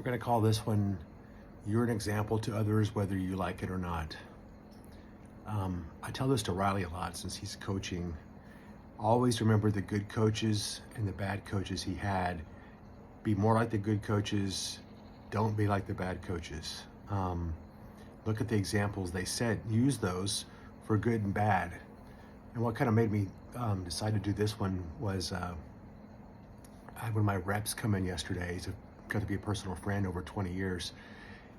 going to call this one, You're an Example to Others, Whether You Like It or Not. I tell this to Riley a lot since he's coaching. Always remember the good coaches and the bad coaches he had. Be more like the good coaches. Don't be like the bad coaches. Look at the examples they set. Use those for good and bad. And what kind of made me decide to do this one was I had one of my reps come in yesterday. He's got to be a personal friend over 20 years.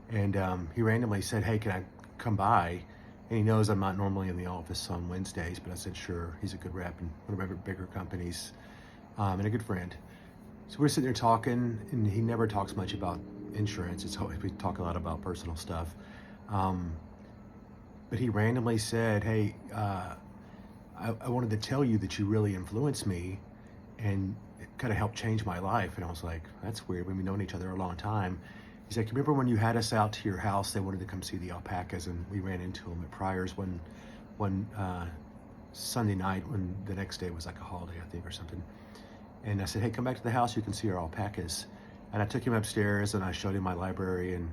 And he randomly said, hey, can I come by? And he knows I'm not normally in the office on Wednesdays, but I said, sure. He's a good rep in one of our bigger companies and a good friend. So we're sitting there talking, and he never talks much about insurance. It's always, we talk a lot about personal stuff. But he randomly said, hey, I wanted to tell you that you really influenced me and it kind of helped change my life. And I was like, that's weird. We've known each other a long time. He's like, remember when you had us out to your house? They wanted to come see the alpacas, and we ran into them at Pryor's one Sunday night when the next day was like a holiday, I think, or something. And I said, hey, come back to the house. You can see our alpacas. And I took him upstairs and I showed him my library and,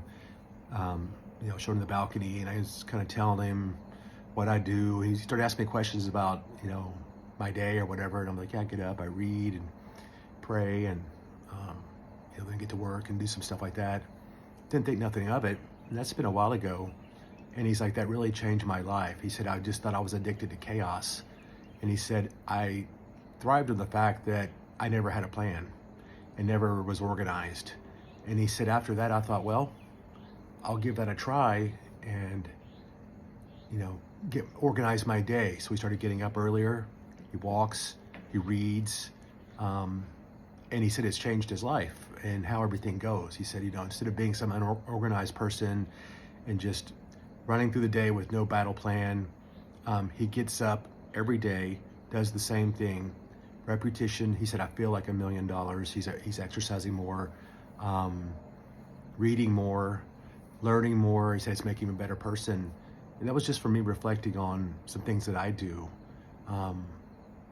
showed him the balcony. And I was kind of telling him what I do. He started asking me questions about, my day or whatever. And I'm like, yeah, I get up, I read and pray and, then get to work and do some stuff like that. Didn't think nothing of it. And that's been a while ago. And he's like, that really changed my life. He said, I just thought I was addicted to chaos. And he said, I thrived on the fact that I never had a plan and never was organized. And he said, after that, I thought, well, I'll give that a try and, organize my day. So we started getting up earlier. He walks, he reads, and he said it's changed his life and how everything goes. He said, instead of being some unorganized person and just running through the day with no battle plan, he gets up every day, does the same thing, repetition. He said, I feel like $1 million. He's exercising more, reading more, learning more. He said it's making him a better person. And that was just for me reflecting on some things that I do. And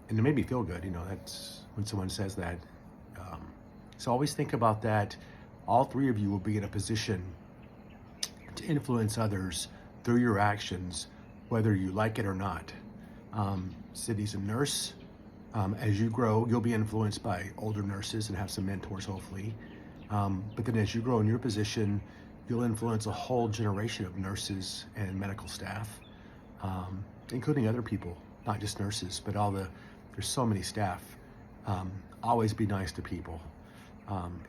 it made me feel good. That's when someone says that. So always think about that. All three of you will be in a position to influence others through your actions, whether you like it or not. Sydney's a nurse. As you grow, you'll be influenced by older nurses and have some mentors, hopefully. But then as you grow in your position, you'll influence a whole generation of nurses and medical staff, including other people, not just nurses, but there's so many staff. Always be nice to people.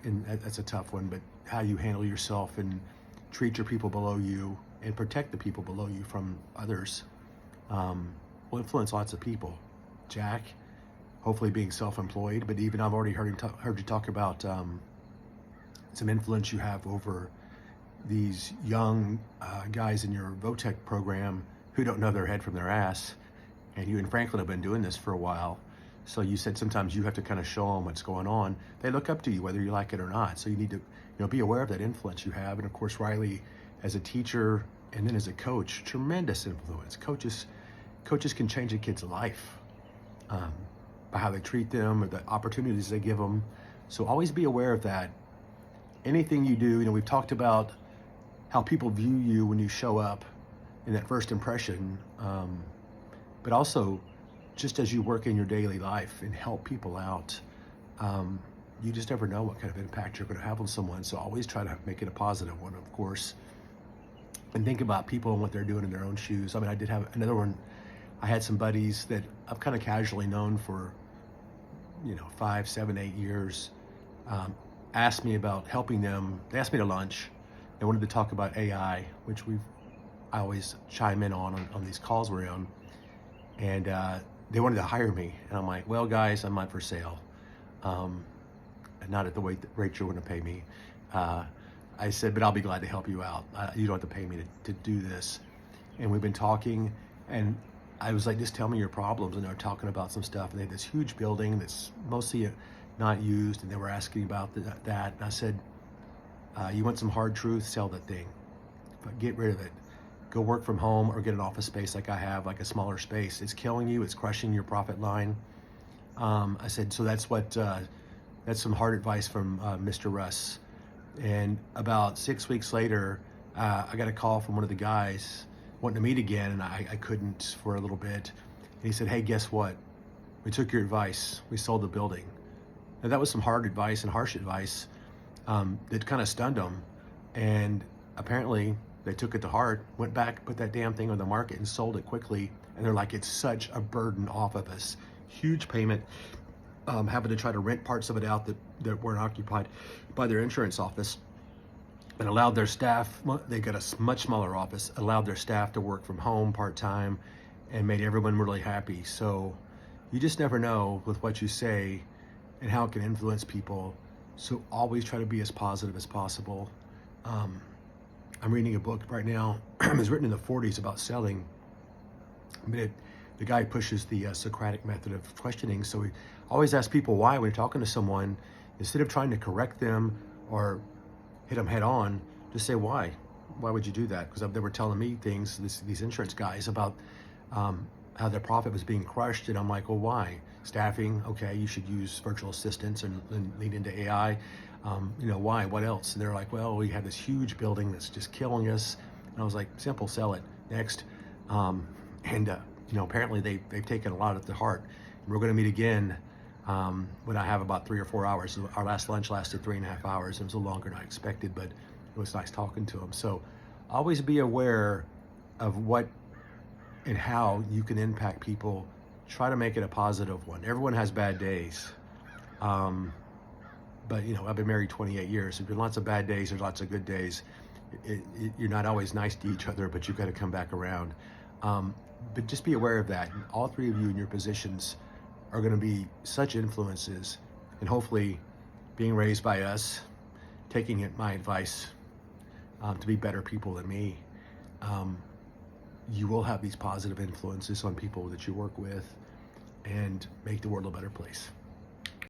And that's a tough one, but how you handle yourself and treat your people below you and protect the people below you from others will influence lots of people. Jack, hopefully being self-employed, but even I've already heard you talk about some influence you have over these young guys in your VOTEC program who don't know their head from their ass. And you and Franklin have been doing this for a while. So you said sometimes you have to kind of show them what's going on. They look up to you whether you like it or not. So you need to be aware of that influence you have. And of course, Riley, as a teacher and then as a coach, tremendous influence. Coaches can change a kid's life by how they treat them or the opportunities they give them. So always be aware of that. Anything you do, we've talked about how people view you when you show up in that first impression, but also just as you work in your daily life and help people out, you just never know what kind of impact you're going to have on someone. So always try to make it a positive one, of course, and think about people and what they're doing in their own shoes. I did have another one. I had some buddies that I've kind of casually known for, 5, 7, 8 years, asked me about helping them. They asked me to lunch. They wanted to talk about AI, which I always chime in on these calls we're on. And they wanted to hire me. And I'm like, well, guys, I'm not for sale. Not at the rate you're going to pay me. I said, but I'll be glad to help you out. You don't have to pay me to do this. And we've been talking, and I was like, just tell me your problems. And they were talking about some stuff. And they had this huge building that's mostly not used. And they were asking about that. And I said, you want some hard truth? Sell that thing. But get rid of it. Go work from home or get an office space like I have, like a smaller space. It's killing you. It's crushing your profit line. I said, so that's some hard advice from Mr. Russ. And about 6 weeks later, I got a call from one of the guys wanting to meet again, and I couldn't for a little bit. And he said, "Hey, guess what? We took your advice. We sold the building." And that was some hard advice and harsh advice that kind of stunned them. And apparently, they took it to heart, went back, put that damn thing on the market, and sold it quickly. And they're like, "It's such a burden off of us. Huge payment, having to try to rent parts of it out that weren't occupied by their insurance office, and allowed their staff, they got a much smaller office, allowed their staff to work from home part-time, and made everyone really happy." So you just never know with what you say and how it can influence people. So always try to be as positive as possible. Um, I'm reading a book right now. It was written in the 40s about selling. But the guy pushes the Socratic method of questioning. So he always asks people why when you're talking to someone. Instead of trying to correct them or hit them head on, just say why. Why would you do that? Because they were telling me things, these insurance guys, about how their profit was being crushed. And I'm like, well, why? Staffing, okay, you should use virtual assistants and lean into AI. Why? What else? And they're like, well, we have this huge building that's just killing us. And I was like, simple, sell it. Next. Apparently they've taken a lot at the heart. We're going to meet again when I have about 3 or 4 hours. Our last lunch lasted 3.5 hours. It was a little longer than I expected, but it was nice talking to them. So always be aware of what and how you can impact people. Try to make it a positive one. Everyone has bad days. But I've been married 28 years. There's been lots of bad days. There's lots of good days. You're not always nice to each other, but you've got to come back around. But just be aware of that. And all three of you in your positions are going to be such influences, and hopefully being raised by us, taking my advice to be better people than me. You will have these positive influences on people that you work with and make the world a better place.